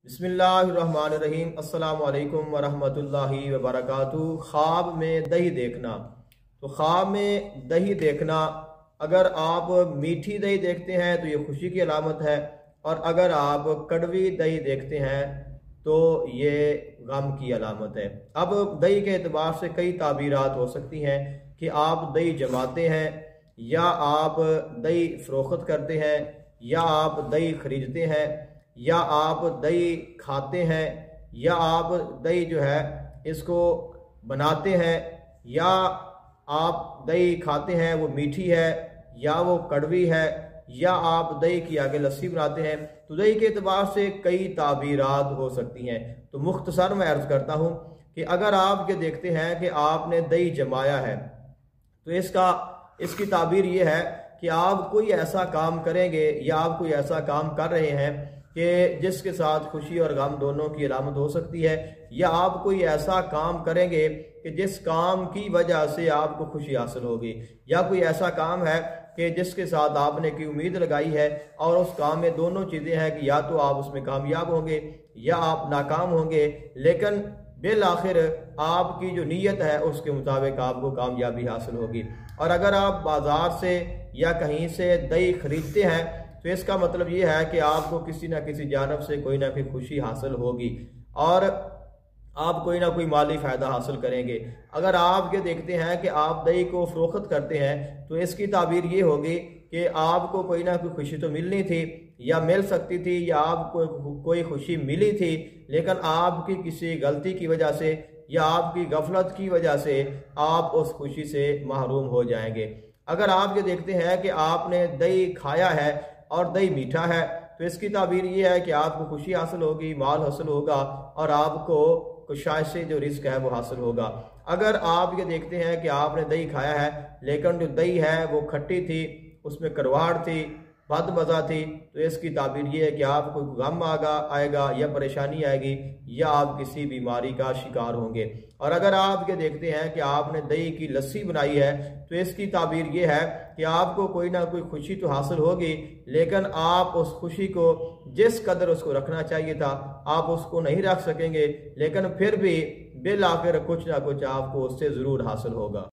बिस्मिल्लाहिर्रहमानिर्रहीम। अस्सलामु अलैकुम वरहमतुल्लाहि वबरकातुहू। ख्वाब में दही देखना। तो ख्वाब में दही देखना, अगर आप मीठी दही देखते हैं तो ये खुशी की अलामत है, और अगर आप कड़वी दही देखते हैं तो ये गम की अलामत है। अब दही के एतबार से कई ताबीरात हो सकती हैं कि आप दही जमाते हैं, या आप दही फ़रोख्त करते हैं, या आप दही खरीदते हैं, या आप दही खाते हैं, या आप दही जो है इसको बनाते हैं, या आप दही खाते हैं वो मीठी है या वो कड़वी है, या आप दही की आगे लस्सी बनाते हैं। तो दही के एतबार से कई ताबीरात हो सकती हैं। तो मुख्तसर मैं अर्ज़ करता हूँ कि अगर आप ये देखते हैं कि आपने दही जमाया है तो इसकी ताबीर ये है कि आप कोई ऐसा काम करेंगे या आप कोई ऐसा काम कर रहे हैं कि जिसके साथ खुशी और गम दोनों की अलामत हो सकती है, या आप कोई ऐसा काम करेंगे कि जिस काम की वजह से आपको खुशी हासिल होगी, या कोई ऐसा काम है कि जिसके साथ आपने की उम्मीद लगाई है और उस काम में दोनों चीज़ें हैं कि या तो आप उसमें कामयाब होंगे या आप नाकाम होंगे, लेकिन बिल आखिर आपकी जो नीयत है उसके मुताबिक आपको कामयाबी हासिल होगी। और अगर आप बाज़ार से या कहीं से दही खरीदते हैं तो इसका मतलब ये है कि आपको किसी न किसी जानब से कोई ना कोई खुशी हासिल होगी और आप कोई ना कोई माली फ़ायदा हासिल करेंगे। अगर आप ये देखते हैं कि आप दही को फ़रोख्त करते हैं तो इसकी ताबीर ये होगी कि आपको कोई ना कोई खुशी तो मिलनी थी या मिल सकती थी, या आपको कोई खुशी मिली थी, लेकिन आपकी किसी गलती की वजह से या आपकी गफलत की वजह से आप उस खुशी से महरूम हो जाएंगे। अगर आप ये देखते हैं कि आपने दही खाया है और दही मीठा है तो इसकी ताबीर ये है कि आपको खुशी हासिल होगी, माल हासिल होगा, और आपको कुशाइश से जो रिस्क है वो हासिल होगा। अगर आप ये देखते हैं कि आपने दही खाया है लेकिन जो दही है वो खट्टी थी, उसमें करवाहट थी, बदमज़ा थी, तो इसकी ताबीर ये है कि आपको गम आएगा या परेशानी आएगी या आप किसी बीमारी का शिकार होंगे। और अगर आप ये देखते हैं कि आपने दही की लस्सी बनाई है तो इसकी ताबीर ये है कि आपको कोई ना कोई खुशी तो हासिल होगी, लेकिन आप उस खुशी को जिस कदर उसको रखना चाहिए था आप उसको नहीं रख सकेंगे, लेकिन फिर भी बिल आखिर कुछ ना कुछ आपको उससे ज़रूर हासिल होगा।